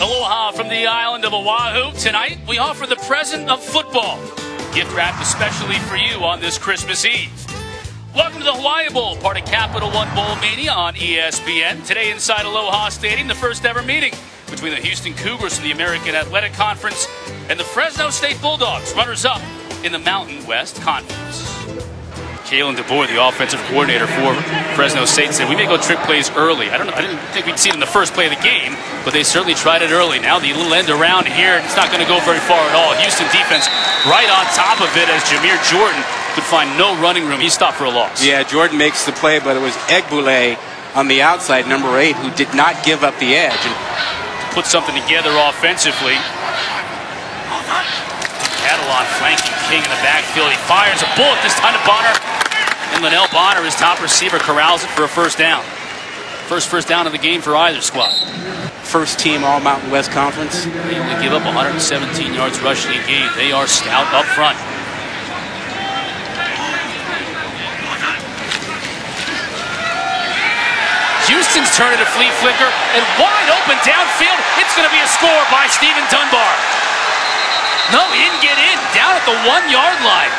Aloha from the island of Oahu. Tonight, we offer the present of football. Gift wrapped especially for you on this Christmas Eve. Welcome to the Hawaii Bowl, part of Capital One Bowl Mania on ESPN. Today inside Aloha Stadium, the first ever meeting between the Houston Cougars from the American Athletic Conference and the Fresno State Bulldogs, runners-up in the Mountain West Conference. Kalen DeBoer, the offensive coordinator for Fresno State, said we may go trick plays early. I didn't think we'd see it in the first play of the game, but they certainly tried it early. Now the little end around here, it's not going to go very far at all. Houston defense right on top of it as Jameer Jordan could find no running room. He stopped for a loss. Yeah, Jordan makes the play, but it was Egbule on the outside, number 8, who did not give up the edge. And put something together offensively. Catalan flanking King in the backfield. He fires a bullet this time to Bonner. And Linnell Bonner, his top receiver, corrals it for a first down. First down of the game for either squad. First team All Mountain West Conference. They only give up 117 yards rushing a game. They are stout up front. Houston's turning to flea flicker and wide open downfield. It's going to be a score by Steven Dunbar. No, he didn't get in. Down at the 1-yard line.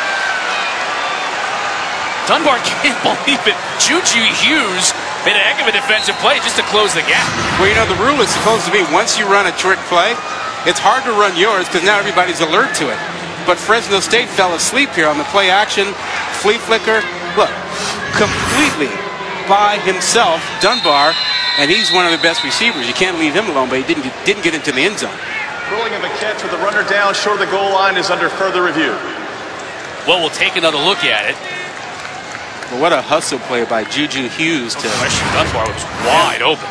Dunbar can't believe it. Juju Hughes made a heck of a defensive play just to close the gap. Well, you know, the rule is supposed to be once you run a trick play, it's hard to run yours because now everybody's alert to it. But Fresno State fell asleep here on the play action, flea flicker. Look, completely by himself, Dunbar, and he's one of the best receivers. You can't leave him alone, but he didn't get into the end zone. Ruling of a catch with the runner down short of the goal line is under further review. Well, we'll take another look at it. Well, what a hustle play by Juju Hughes to Dunbar was wide open.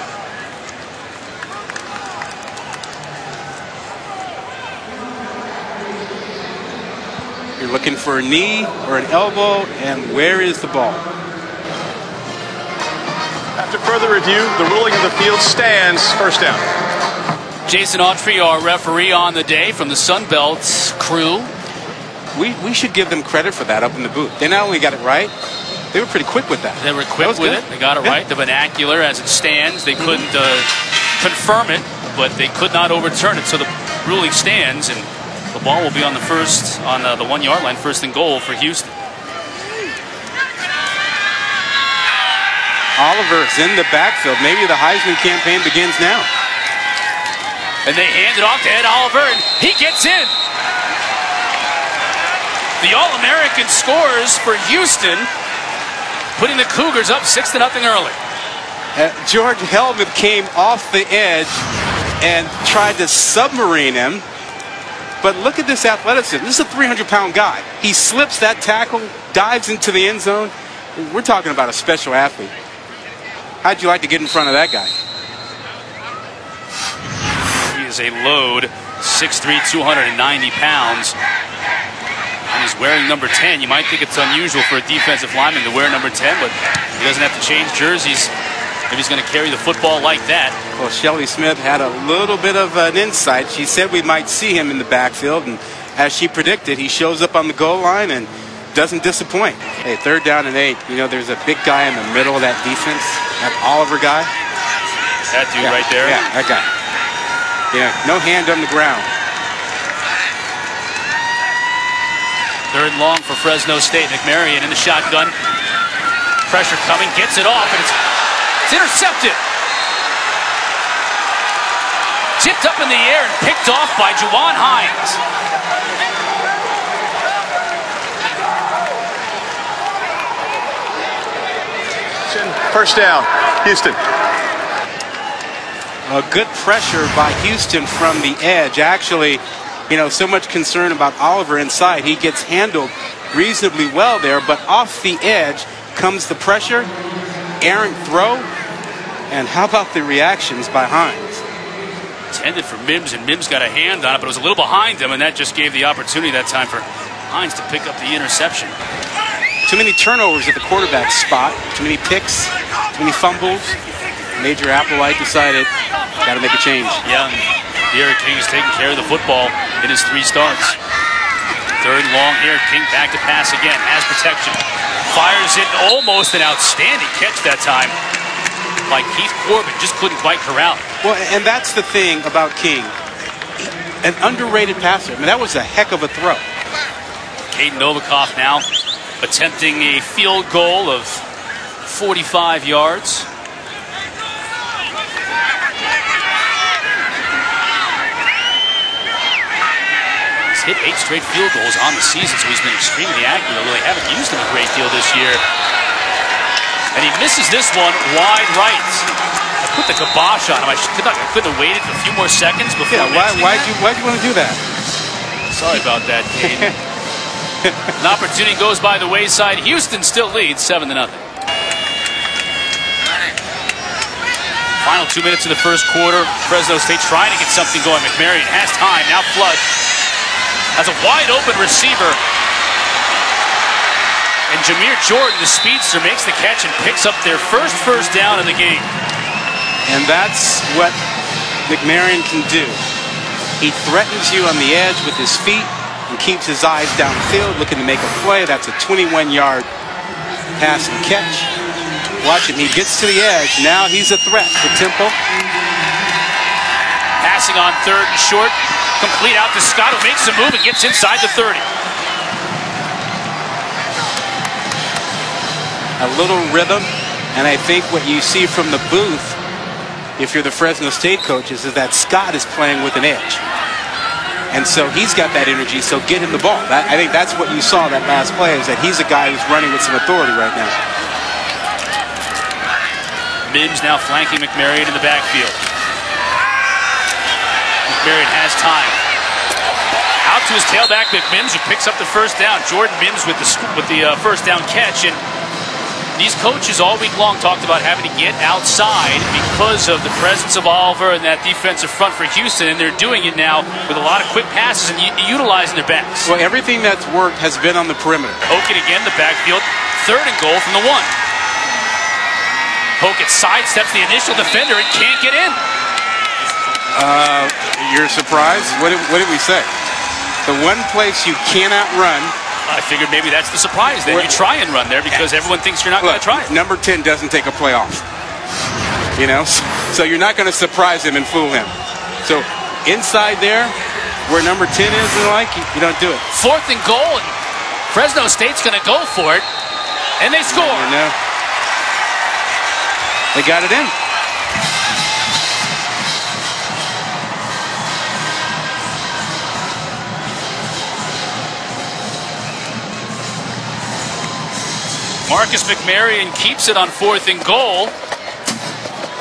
You're looking for a knee or an elbow, and where is the ball? After further review, the ruling of the field stands. First down. Jason Autry, our referee on the day from the Sunbelt crew. We should give them credit for that up in the booth. They not only got it right, they were pretty quick with that. They were quick with it. They got it right. The vernacular as it stands. They couldn't confirm it, but they could not overturn it. So the ruling stands, and the ball will be on the 1-yard line, first and goal for Houston. Oliver's in the backfield. Maybe the Heisman campaign begins now. And they hand it off to Ed Oliver, and he gets in. The All-American scores for Houston, putting the Cougars up 6-0 early. George Helmuth came off the edge and tried to submarine him. But look at this athleticism. This is a 300-pound guy. He slips that tackle, dives into the end zone. We're talking about a special athlete. How'd you like to get in front of that guy? He is a load, 6'3", 290 pounds. And he's wearing number 10. You might think it's unusual for a defensive lineman to wear number 10, but he doesn't have to change jerseys if he's going to carry the football like that. Well, Shelly Smith had a little bit of an insight. She said we might see him in the backfield, and as she predicted, he shows up on the goal line and doesn't disappoint. Hey, 3rd down and 8. You know, there's a big guy in the middle of that defense, that Oliver guy. That dude right there? Yeah, that guy. Yeah, no hand on the ground. 3rd and long for Fresno State. McMarion in the shotgun. Pressure coming, gets it off, and it's intercepted. Tipped up in the air and picked off by Juwan Hines. First down, Houston. A good pressure by Houston from the edge. Actually, you know, so much concern about Oliver inside. He gets handled reasonably well there, but off the edge comes the pressure, errant throw, and how about the reactions by Hines? Intended for Mims, and Mims got a hand on it, but it was a little behind him, and that just gave the opportunity that time for Hines to pick up the interception. Too many turnovers at the quarterback spot, too many picks, too many fumbles. Major Applewhite decided, got to make a change. Yeah, Derek King is taking care of the football in his 3 starts. 3rd and long here, King back to pass again, has protection. Fires it, almost an outstanding catch that time by Keith Corbin. Just couldn't quite corral it. Well, and that's the thing about King. An underrated passer. I mean, that was a heck of a throw. Caden Novikov now attempting a field goal of 45 yards. He's hit 8 straight field goals on the season, so he's been extremely accurate, although they haven't used him a great deal this year. And he misses this one wide right. I put the kibosh on him. I couldn't have waited a few more seconds before. Yeah, why'd you want to do that? Sorry about that, Caden. An opportunity goes by the wayside. Houston still leads 7-0. Final 2 minutes of the first quarter. Fresno State trying to get something going. McMarion has time. Now Flood has a wide open receiver. And Jameer Jordan, the speedster, makes the catch and picks up their first down of the game. And that's what McMarion can do. He threatens you on the edge with his feet and keeps his eyes downfield looking to make a play. That's a 21-yard pass and catch. Watch him. He gets to the edge. Now he's a threat to Temple. Passing on 3rd and short. Complete out to Scott, who makes a move and gets inside the 30. A little rhythm. And I think what you see from the booth, if you're the Fresno State coaches, is that Scott is playing with an edge. And so he's got that energy, so get him the ball. I think that's what you saw that last play, is that he's a guy who's running with some authority right now. Mims now flanking McMarion in the backfield. McMarion has time. Out to his tailback, McMims, who picks up the first down. Jordan Mims with the first down catch. And these coaches all week long talked about having to get outside because of the presence of Oliver and that defensive front for Houston, and they're doing it now with a lot of quick passes and utilizing their backs. Well, everything that's worked has been on the perimeter. Hogan again, the backfield, 3rd and goal from the 1. Hogan sidesteps the initial defender and can't get in. You're surprised? What did we say? The one place you cannot run. I figured maybe that's the surprise. Then you try and run there because everyone thinks you're not going to try it. Number 10 doesn't take a play off. You know? So you're not going to surprise him and fool him. So inside there, where number 10 is, you don't do it. 4th and goal, and Fresno State's going to go for it. And they score. No. They got it in. Marcus McMarion keeps it on 4th and goal.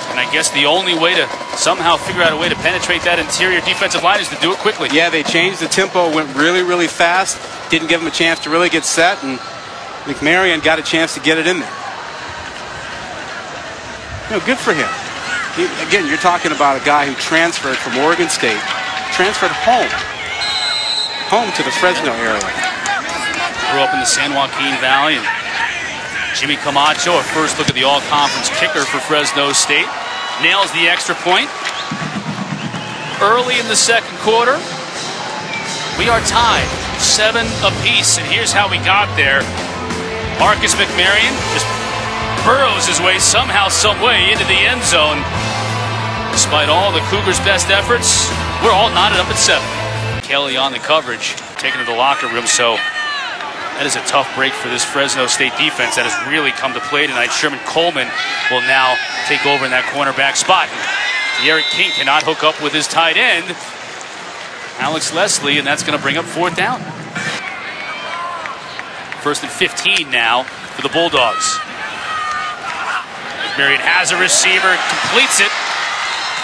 And I guess the only way to somehow figure out a way to penetrate that interior defensive line is to do it quickly. Yeah, they changed the tempo, went really, really fast. Didn't give him a chance to really get set, and McMarion got a chance to get it in there. Good for him. Again, you're talking about a guy who transferred from Oregon State, transferred home to the Fresno area. Grew up in the San Joaquin Valley, and Jimmy Camacho, a first look at the all-conference kicker for Fresno State, nails the extra point. Early in the second quarter, we are tied 7 apiece, and here's how we got there. Marcus McMarion just burrows his way somehow, some way into the end zone. Despite all the Cougars' best efforts, we're all knotted up at 7. Kelly on the coverage, taken to the locker room, so that is a tough break for this Fresno State defense that has really come to play tonight. Sherman Coleman will now take over in that cornerback spot. Derek King cannot hook up with his tight end, Alex Leslie, and that's going to bring up 4th down. 1st and 15 now for the Bulldogs. McMarion has a receiver, completes it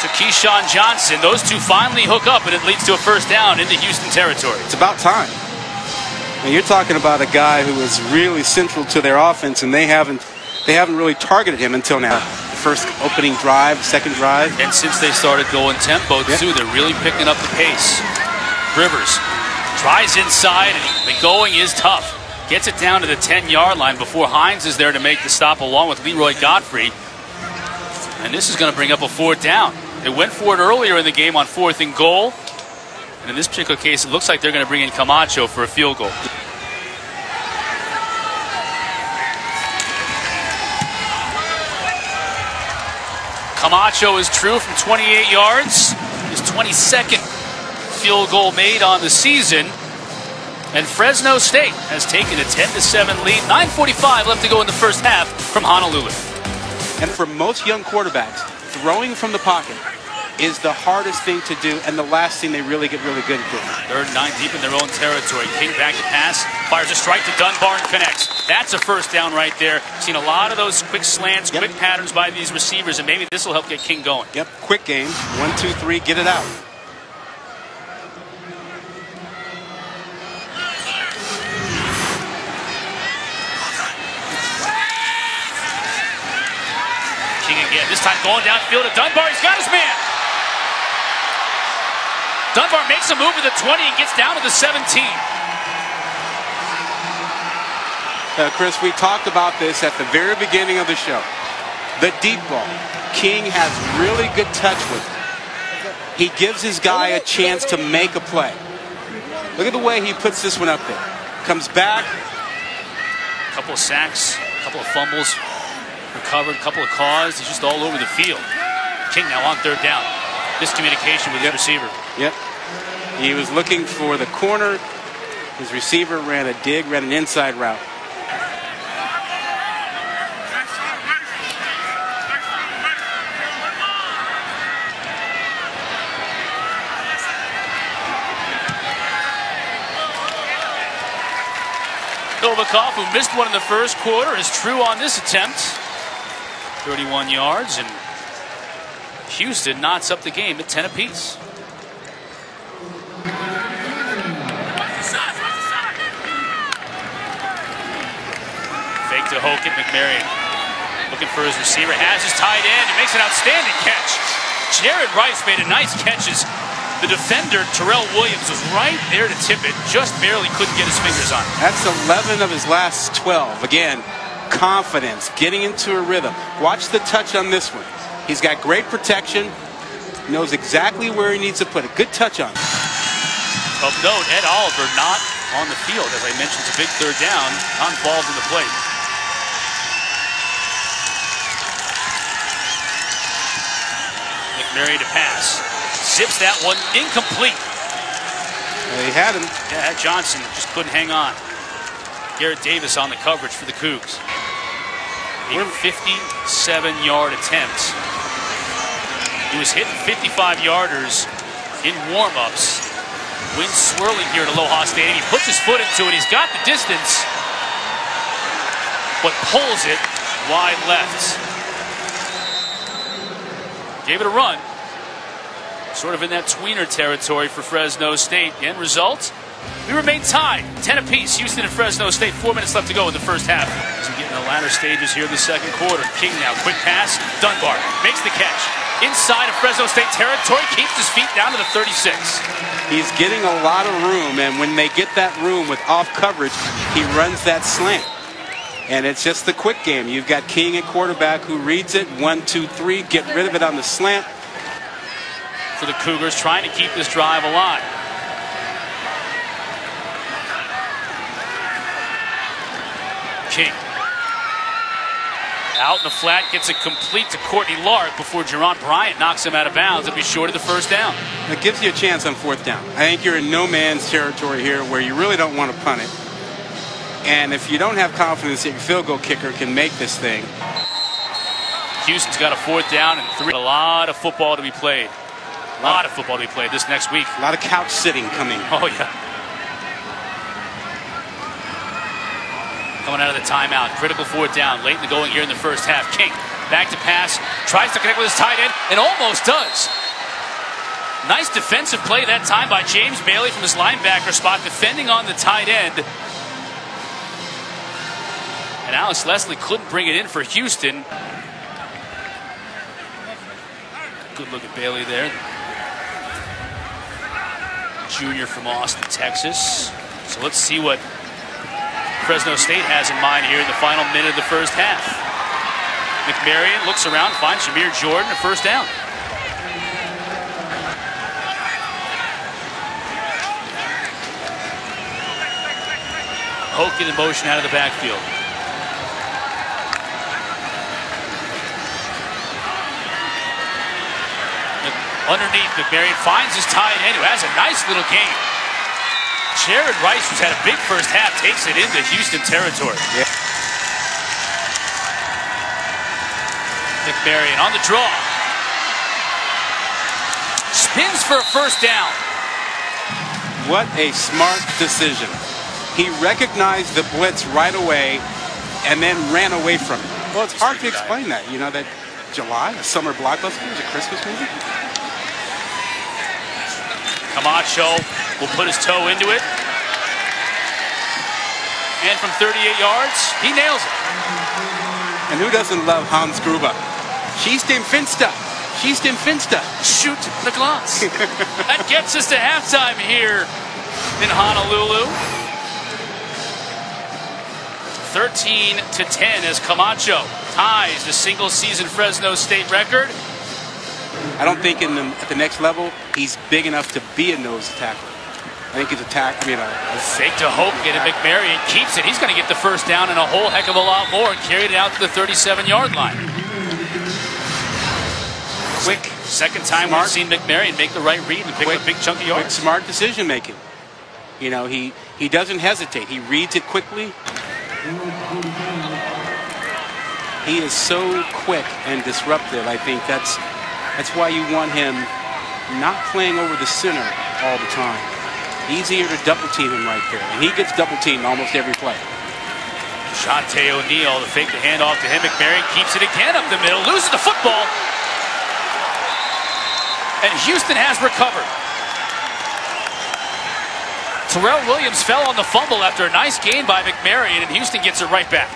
to Keyshawn Johnson. Those two finally hook up, and it leads to a 1st down into Houston territory. It's about time. And you're talking about a guy who is really central to their offense, and they haven't really targeted him until now. The first opening drive, second drive. And since they started going tempo, too, they're really picking up the pace. Rivers tries inside, and the going is tough. Gets it down to the 10-yard line before Hines is there to make the stop along with Leroy Godfrey. And this is going to bring up a 4th down. They went for it earlier in the game on 4th and goal. And in this particular case, it looks like they're going to bring in Camacho for a field goal. Camacho is true from 28 yards. His 22nd field goal made on the season. And Fresno State has taken a 10-7 lead. 9:45 left to go in the first half from Honolulu. And for most young quarterbacks, throwing from the pocket is the hardest thing to do and the last thing they really get really good at doing. 3rd and 9 deep in their own territory. King back to pass, fires a strike to Dunbar and connects. That's a first down right there. Seen a lot of those quick slants, quick patterns by these receivers, and maybe this will help get King going. Yep, quick game. 1, 2, 3, get it out. King again, this time going downfield to Dunbar. He's got his man. Dunbar makes a move to the 20 and gets down to the 17. Chris, we talked about this at the very beginning of the show. The deep ball. King has really good touch with it. He gives his guy a chance to make a play. Look at the way he puts this one up there. Comes back. A couple of sacks, a couple of fumbles, recovered, a couple of calls. He's just all over the field. King now on 3rd down. Miscommunication with his receiver. Yep. He was looking for the corner. His receiver ran a dig, ran an inside route. Novikov, who missed one in the first quarter, is true on this attempt. 31 yards, and Houston knots up the game at 10 apiece. Fake to Hogan. McMarion looking for his receiver, has his tight end, and makes an outstanding catch. Jared Rice made a nice catch. The defender, Terrell Williams, was right there to tip it, just barely couldn't get his fingers on it. That's 11 of his last 12. Again, confidence, getting into a rhythm. Watch the touch on this one. He's got great protection, knows exactly where he needs to put it. Good touch on it. Of note, Ed Oliver not on the field. As I mentioned, it's a big 3rd down, not involved in the play. McMarion to pass. Zips that one incomplete. He had him. Yeah, Johnson just couldn't hang on. Garrett Davis on the coverage for the Cougs. A 57-yard attempt. He was hitting 55-yarders in warm-ups. Wind swirling here at Aloha Stadium. He puts his foot into it. He's got the distance, but pulls it wide left. Gave it a run. Sort of in that tweener territory for Fresno State. End result, we remain tied. 10 apiece. Houston and Fresno State. 4 minutes left to go in the first half. As we get in the latter stages here of the second quarter. King now, quick pass. Dunbar makes the catch. Inside of Fresno State territory, keeps his feet down to the 36. He's getting a lot of room, and when they get that room with off coverage, he runs that slant. And it's just the quick game. You've got King at quarterback who reads it. 1, 2, 3. Get rid of it on the slant. For the Cougars, trying to keep this drive alive. King out in the flat, gets it complete to Courtney Lark before Jerron Bryant knocks him out of bounds. It'll be short of the first down. It gives you a chance on 4th down. I think you're in no man's territory here where you really don't want to punt it. And if you don't have confidence that your field goal kicker can make this thing. Houston's got a 4th down and 3. A lot of football to be played. A lot of football to be played this next week. A lot of couch sitting coming. Oh, yeah. Coming out of the timeout. Critical 4th down. Late in the going here in the first half. King back to pass. Tries to connect with his tight end and almost does. Nice defensive play that time by James Bailey from his linebacker spot, defending on the tight end. And Alex Leslie couldn't bring it in for Houston. Good look at Bailey there. Junior from Austin, Texas. So let's see what Fresno State has in mind here in the final minute of the first half. McMarion looks around, finds Shamir Jordan, a first down. Hogan in motion out of the backfield. Underneath, McMarion finds his tight end, who has a nice little game. Jared Rice, who's had a big first half, takes it into Houston territory. Yeah. McMarion on the draw. Spins for a first down. What a smart decision. He recognized the blitz right away and then ran away from it. Well, it's hard to explain that. You know, that July, a summer blockbuster, is a Christmas movie. Camacho will put his toe into it. And from 38 yards, he nails it. And who doesn't love Hans Gruber? Schießt dem Finster. Schießt dem Finster. Shoot the glass. That gets us to halftime here in Honolulu. 13-10 as Camacho ties the single-season Fresno State record. I don't think at the next level he's big enough to be a nose tackle. I think he's a fake to Hope, get it. McMarion keeps it. He's going to get the first down and a whole heck of a lot more and carried it out to the 37-yard line. Quick, second time we've seen McMarion make the right read and pick up a big chunk of yards. Quick, smart decision making. You know, he doesn't hesitate. He reads it quickly. He is so quick and disruptive. I think that's why you want him not playing over the center all the time. Easier to double team him right there, and he gets double teamed almost every play. Shante O'Neal, the fake the handoff to him. McMarion keeps it again up the middle, loses the football, and Houston has recovered. Terrell Williams fell on the fumble after a nice gain by McMarion, and Houston gets it right back.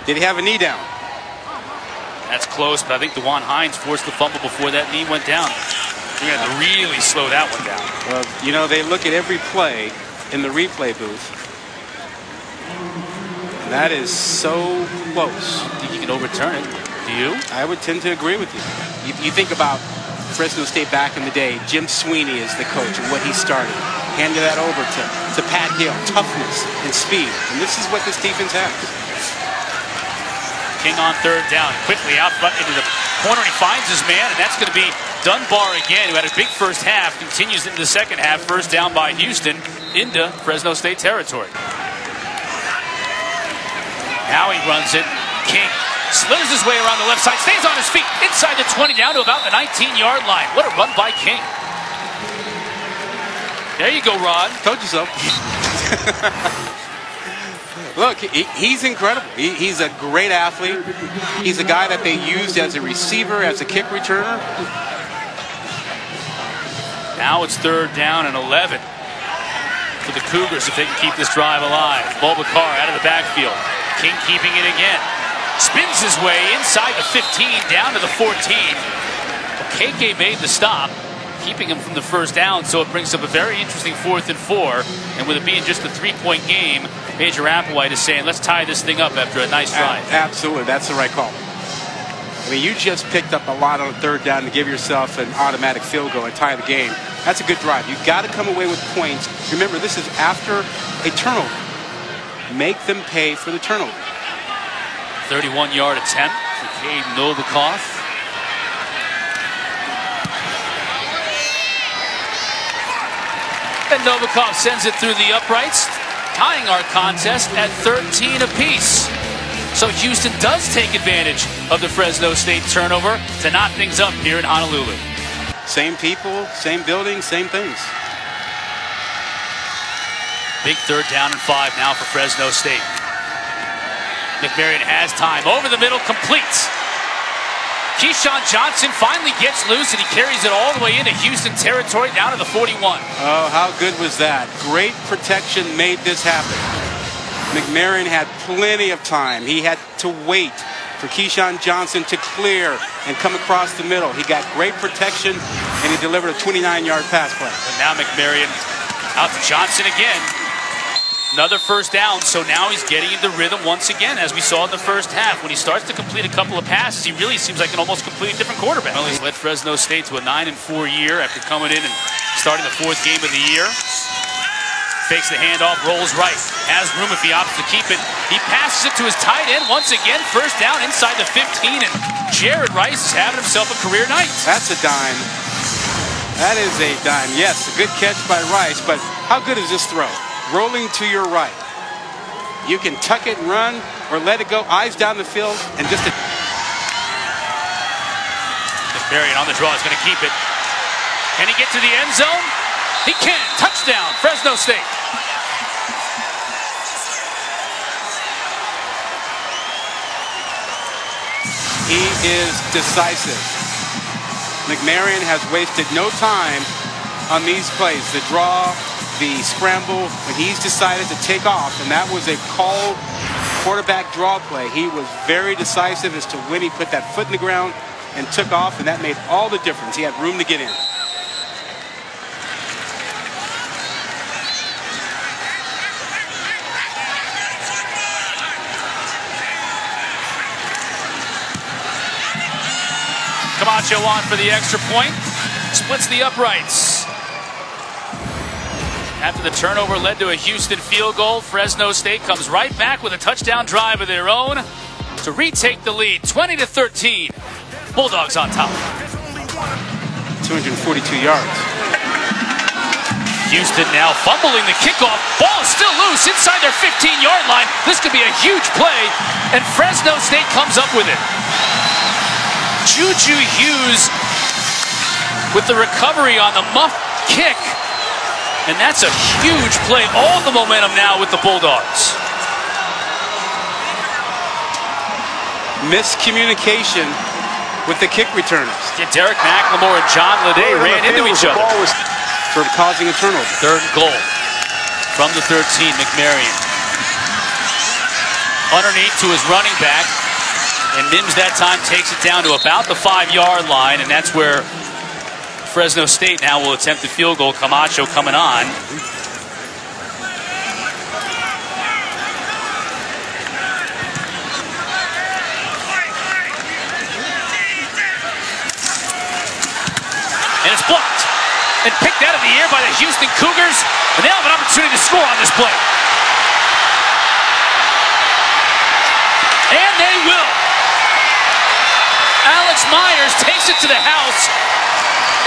Did he have a knee down? That's close, but I think DeJuan Hines forced the fumble before that knee went down. You're going to have to really slow that one down. Well, you know, they look at every play in the replay booth. And that is so close. I think you can overturn it. Do you? I would tend to agree with you. You think about Fresno State back in the day. Jim Sweeney is the coach and what he started. Handed that over to Pat Hill. Toughness and speed. And this is what this defense has. King on third down, quickly out front into the corner. He finds his man, and that's going to be Dunbar again, who had a big first half, continues into the second half. First down by Houston into Fresno State territory. Now he runs it. King slithers his way around the left side, stays on his feet, inside the 20, down to about the 19-yard line. What a run by King. There you go, Rod. Told you so. Look, he's incredible. He's a great athlete. He's a guy that they used as a receiver, as a kick returner. Now it's third down and 11 for the Cougars if they can keep this drive alive. Bulbacar out of the backfield. King keeping it again. Spins his way inside the 15, down to the 14. KK made the stop, keeping him from the first down, so it brings up a very interesting 4th and 4. And with it being just a 3-point game, Major Applewhite is saying, let's tie this thing up after a nice drive. Absolutely, that's the right call. I mean, you just picked up a lot on third down to give yourself an automatic field goal and tie the game. That's a good drive. You've got to come away with points. Remember, this is after a turnover. Make them pay for the turnover. 31-yard attempt for Cade Novikov. And Novikov sends it through the uprights, tying our contest at 13 apiece. So Houston does take advantage of the Fresno State turnover to knot things up here in Honolulu. Same people, same building, same things. Big third down and 5 now for Fresno State. McMarion has time. Over the middle, completes. Keyshawn Johnson finally gets loose, and he carries it all the way into Houston territory, down to the 41. Oh, how good was that? Great protection made this happen. McMarion had plenty of time. He had to wait for Keyshawn Johnson to clear and come across the middle. He got great protection, and he delivered a 29-yard pass play. And now McMarion out to Johnson again. Another first down, so now he's getting into rhythm once again, as we saw in the first half. When he starts to complete a couple of passes, he really seems like an almost completely different quarterback. Well, he's led Fresno State to a 9-4 year after coming in and starting the 4th game of the year. fakes the handoff, rolls right. Has room if he opts to keep it. He passes it to his tight end once again. First down inside the 15, and Jared Rice is having himself a career night. That's a dime. That is a dime. Yes, a good catch by Rice, but how good is this throw? Rolling to your right. You can tuck it and run or let it go. Eyes down the field and just a... Marion on the draw is going to keep it. Can he get to the end zone? He can. Touchdown, Fresno State. He is decisive. McMarion has wasted no time on these plays. The draw, the scramble, when he's decided to take off, and that was a called quarterback draw play. He was very decisive as to when he put that foot in the ground and took off, and that made all the difference. He had room to get in. Camacho on for the extra point. Splits the uprights. After the turnover led to a Houston field goal, Fresno State comes right back with a touchdown drive of their own to retake the lead, 20-13. Bulldogs on top. 242 yards. Houston now fumbling the kickoff. Ball is still loose inside their 15-yard line. This could be a huge play, and Fresno State comes up with it. Juju Hughes with the recovery on the muff kick, and that's a huge play. All the momentum now with the Bulldogs. Miscommunication with the kick returners. Derek McLemore and John Lede ran into each other. Sort of causing a turnover. Third and goal from the 13, McMarion. Underneath to his running back, and Mims that time takes it down to about the 5-yard line, and that's where Fresno State now will attempt the field goal. Camacho coming on. And it's blocked and picked out of the air by the Houston Cougars, and they have an opportunity to score on this play. And they will. Alex Myers takes it to the house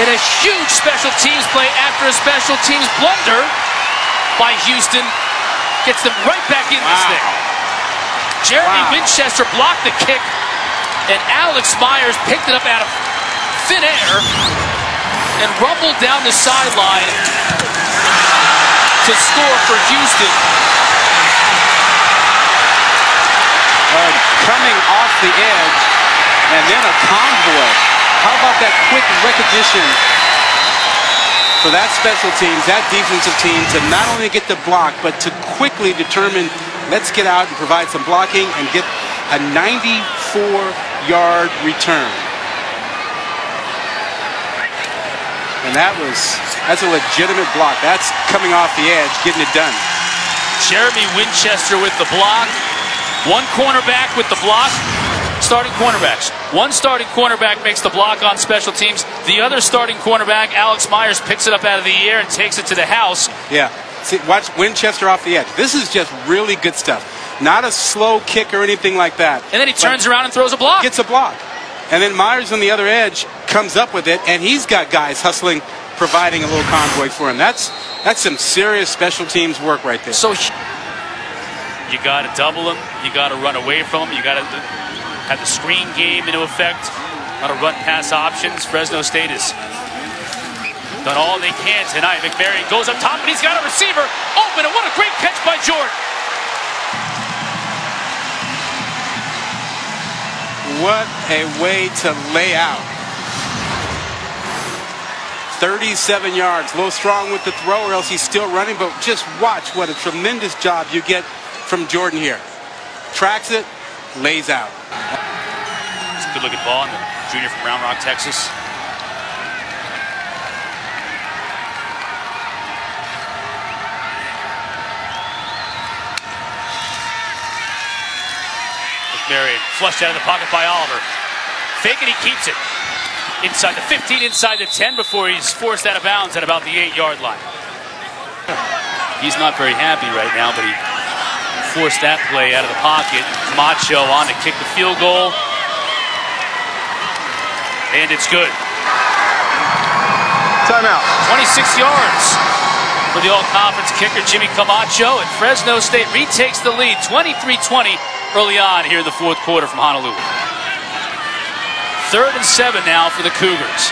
in a huge special teams play after a special teams blunder by Houston. Gets them right back in this thing. Jeremy Winchester blocked the kick, and Alex Myers picked it up out of thin air and rumbled down the sideline to score for Houston. Coming off the edge, and then a convoy. How about that quick recognition for that special teams, that defensive team, to not only get the block, but to quickly determine, let's get out and provide some blocking and get a 94-yard return. And that's a legitimate block. That's coming off the edge, getting it done. Jeremy Winchester with the block. One cornerback with the block. Starting cornerbacks. One starting cornerback makes the block on special teams. The other starting cornerback, Alex Myers, picks it up out of the air and takes it to the house. Yeah. See, watch Winchester off the edge. This is just really good stuff. Not a slow kick or anything like that. And then he turns around and throws a block. Gets a block. And then Myers on the other edge comes up with it, and he's got guys hustling, providing a little convoy for him. That's some serious special teams work right there. So you got to double him. You got to run away from him. You got to have the screen game into effect. A lot of run-pass options. Fresno State has done all they can tonight. McMarion goes up top, and he's got a receiver open, and what a great catch by Jordan. What a way to lay out. 37 yards. A little strong with the throw, or else he's still running, but just watch what a tremendous job you get from Jordan here. Tracks it, lays out. It's a good-looking ball, and the junior from Round Rock, Texas. McMarion flushed out of the pocket by Oliver. Fake it, he keeps it. Inside the 15, inside the 10 before he's forced out of bounds at about the 8-yard line. He's not very happy right now, but he forced that play out of the pocket. Camacho on to kick the field goal. And it's good. Timeout. 26 yards for the all-conference kicker, Jimmy Camacho, and Fresno State retakes the lead, 23-20 early on here in the fourth quarter from Honolulu. 3rd and 7 now for the Cougars.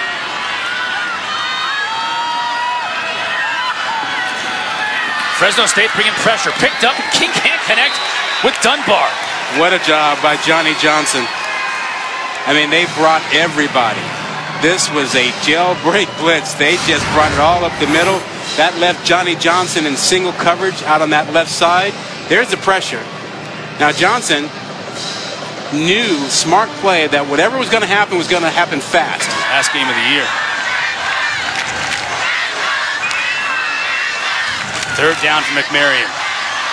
Fresno State bringing pressure, picked up, and King can't connect with Dunbar. What a job by Johnny Johnson. I mean, they brought everybody. This was a jailbreak blitz. They just brought it all up the middle. That left Johnny Johnson in single coverage out on that left side. There's the pressure. Now Johnson knew, smart play, that whatever was going to happen fast. Last game of the year. 3rd down for McMarion.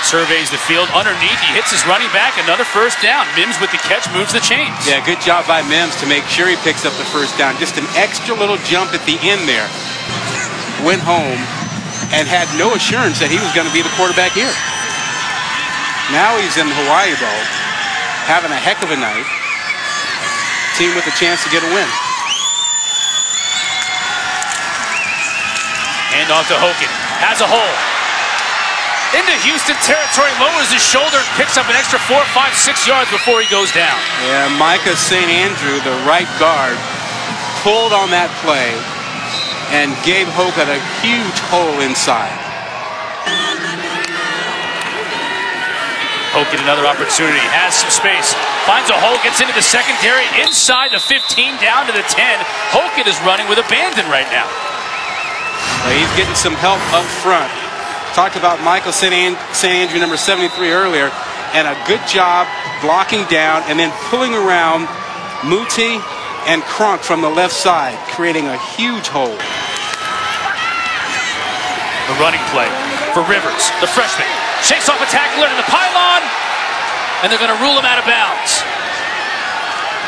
Surveys the field underneath. He hits his running back. Another first down. Mims with the catch moves the chains. Yeah, good job by Mims to make sure he picks up the first down. Just an extra little jump at the end there. Went home and had no assurance that he was going to be the quarterback here. Now he's in the Hawaii Bowl, having a heck of a night. Team with a chance to get a win. Hand off to Hogan. Has a hole. Into Houston territory, lowers his shoulder, and picks up an extra 4, 5, 6 yards before he goes down. Yeah, Micah St. Andrew, the right guard, pulled on that play and gave Hogan a huge hole inside. Hogan another opportunity, has some space, finds a hole, gets into the secondary, inside the 15, down to the 10. Hogan is running with abandon right now. Well, he's getting some help up front. Talked about Michael St. Andrew, number 73 earlier, and a good job blocking down and then pulling around Muti and Cronk from the left side, creating a huge hole. The running play for Rivers, the freshman, shakes off a tackler into the pylon, and they're going to rule him out of bounds.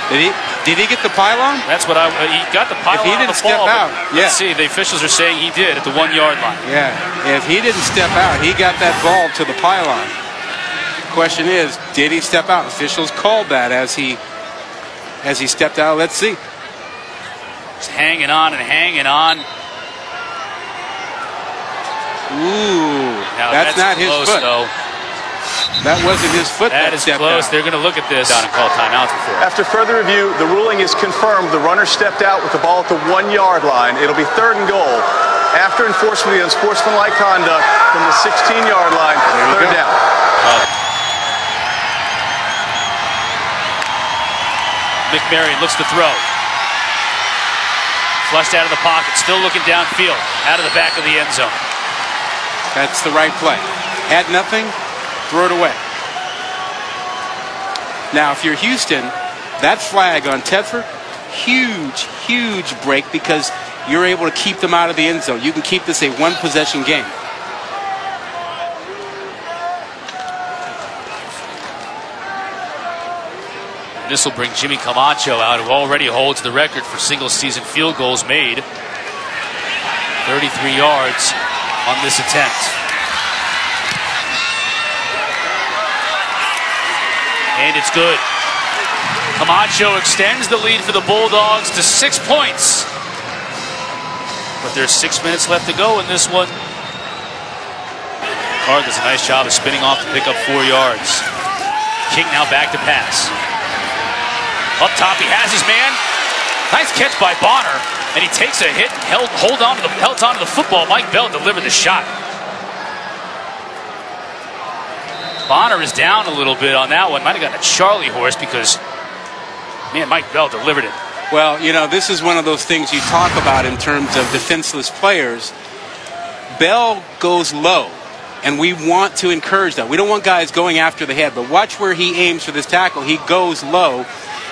Did he get the pylon? That's what he got the pylon. If he didn't step out, let's see. The officials are saying he did at the 1 yard line. Yeah, if he didn't step out, he got that ball to the pylon. Question is, did he step out? Officials called that as he stepped out. Let's see. Just hanging on and hanging on. Ooh, now, that's not his close, foot. Though. That wasn't his foot. That is close. Out. They're going to look at this down and call timeouts before. After further review, the ruling is confirmed. The runner stepped out with the ball at the 1 yard line. It'll be 3rd and goal. After enforcement of the unsportsmanlike conduct from the 16 yard line, 3rd down. McMarion looks to throw. Flushed out of the pocket, still looking downfield, out of the back of the end zone. That's the right play. Had nothing, throw it away. Now, if you're Houston, that flag on Tedford, huge break because you're able to keep them out of the end zone. You can keep this a one-possession game. This will bring Jimmy Camacho out, who already holds the record for single-season field goals made. 33 yards on this attempt. And it's good. Camacho extends the lead for the Bulldogs to 6 points. But there's 6 minutes left to go in this one. Carr does a nice job of spinning off to pick up 4 yards. King now back to pass. Up top, he has his man. Nice catch by Bonner, and he takes a hit and held on to the football. Mike Bell delivered the shot. Bonner is down a little bit on that one. Might have gotten a Charlie horse because, man, Mike Bell delivered it. Well, you know, this is one of those things you talk about in terms of defenseless players. Bell goes low, and we want to encourage that. We don't want guys going after the head, but watch where he aims for this tackle. He goes low,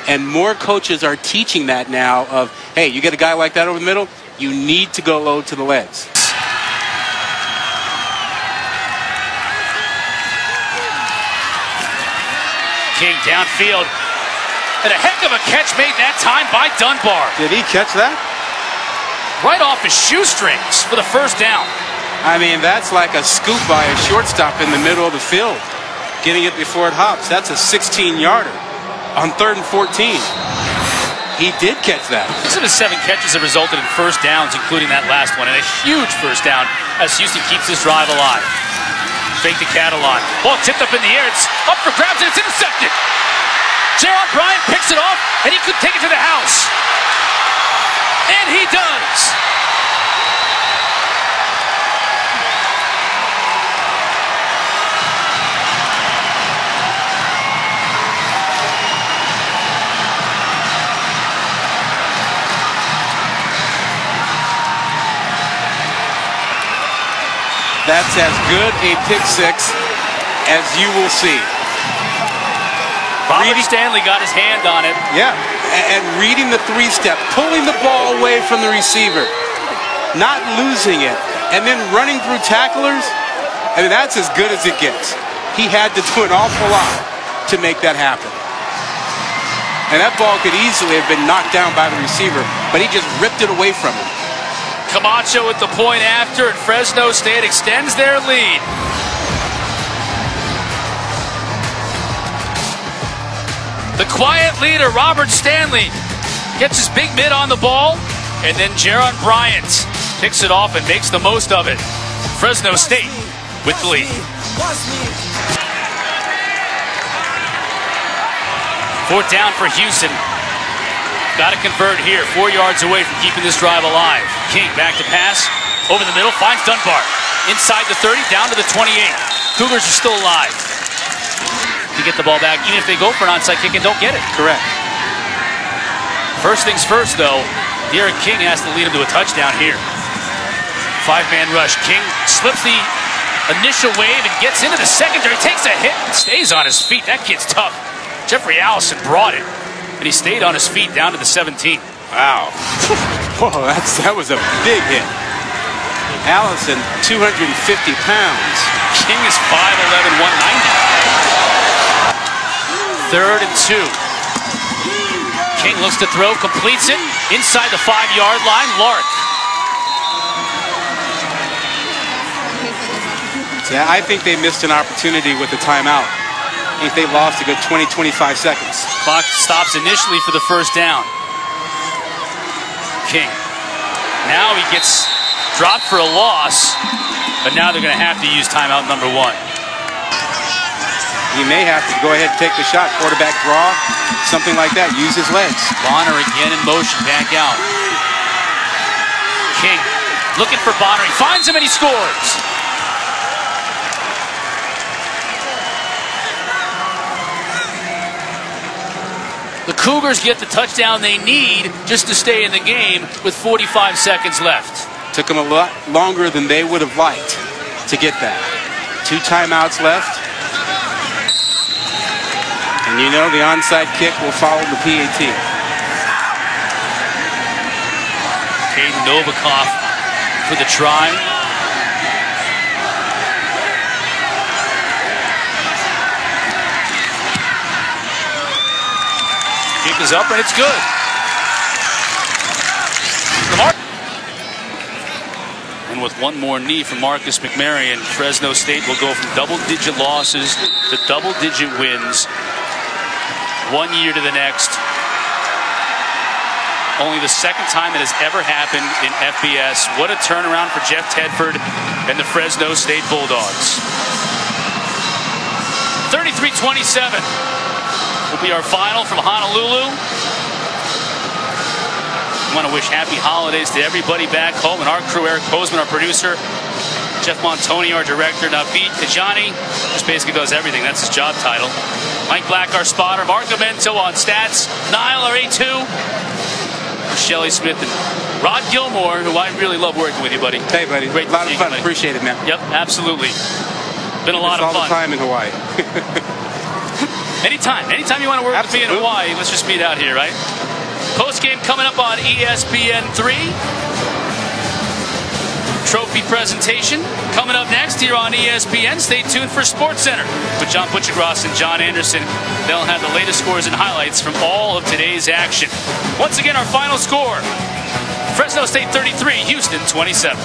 and more coaches are teaching that now of, hey, you get a guy like that over the middle, you need to go low to the legs. King downfield, and a heck of a catch made that time by Dunbar. Did he catch that? Right off his shoestrings for the first down. I mean, that's like a scoop by a shortstop in the middle of the field, getting it before it hops. That's a 16-yarder on 3rd and 14. He did catch that. 6 of his 7 catches have resulted in first downs, including that last one, and a huge first down as Houston keeps this drive alive. Fake to Catalan. Ball tipped up in the air. It's up for grabs, and it's intercepted. Jaron Bryant picks it off, and he could take it to the house. And he does. That's as good a pick six as you will see. Robert Stanley got his hand on it. Yeah, and reading the 3-step, pulling the ball away from the receiver, not losing it, and then running through tacklers. I mean, that's as good as it gets. He had to do an awful lot to make that happen. And that ball could easily have been knocked down by the receiver, but he just ripped it away from him. Camacho with the point after, and Fresno State extends their lead. The quiet leader, Robert Stanley, gets his big mid on the ball, and then Jaron Bryant picks it off and makes the most of it. Fresno State with the lead. 4th down for Houston. Got to convert here, 4 yards away from keeping this drive alive. King back to pass, over the middle, finds Dunbar. Inside the 30, down to the 28. Cougars are still alive to get the ball back, even if they go for an onside kick and don't get it. Correct. First things first, though, Derek King has to lead him to a touchdown here. 5-man rush. King slips the initial wave and gets into the secondary, takes a hit and stays on his feet. That kid's tough. Jeffrey Allison brought it. And he stayed on his feet down to the 17. Wow. Whoa, that was a big hit. Allison, 250 pounds. King is 5'11", 190. 3rd and 2. King looks to throw, completes it. Inside the 5-yard line, Lark. Yeah, I think they missed an opportunity with the timeout. I think they lost a good 20-25 seconds. Clock stops initially for the first down. King. Now he gets dropped for a loss, but now they're going to have to use timeout number 1. He may have to go ahead and take the shot, quarterback draw, something like that. Use his legs. Bonner again in motion, back out. King looking for Bonner. He finds him and he scores. The Cougars get the touchdown they need just to stay in the game with 45 seconds left. Took them a lot longer than they would have liked to get that. 2 timeouts left. And you know the onside kick will follow the PAT. Caden Novikov for the try. Kick is up and it's good. And with one more knee from Marcus McMarion, Fresno State will go from double-digit losses to double-digit wins. 1 year to the next. Only the second time that has ever happened in FBS. What a turnaround for Jeff Tedford and the Fresno State Bulldogs. 33-27 will be our final from Honolulu. I want to wish happy holidays to everybody back home and our crew, Eric Postman, our producer, Jeff Montoni, our director, Naveed Tajani, just basically does everything. That's his job title. Mike Black, our spotter, Mark Amento on stats, Niall, our A2, Shelly Smith, and Rod Gilmore, who I really love working with you, buddy. Hey, buddy. Great. A lot of fun. Appreciate it, man. Yep, absolutely. Been a lot of fun. All the time in Hawaii. Anytime you want to work with me in Hawaii, let's just meet out here, right? Post-game coming up on ESPN3. Trophy presentation coming up next here on ESPN. Stay tuned for SportsCenter with John Butchergross and John Anderson. They'll have the latest scores and highlights from all of today's action. Once again, our final score, Fresno State 33, Houston 27.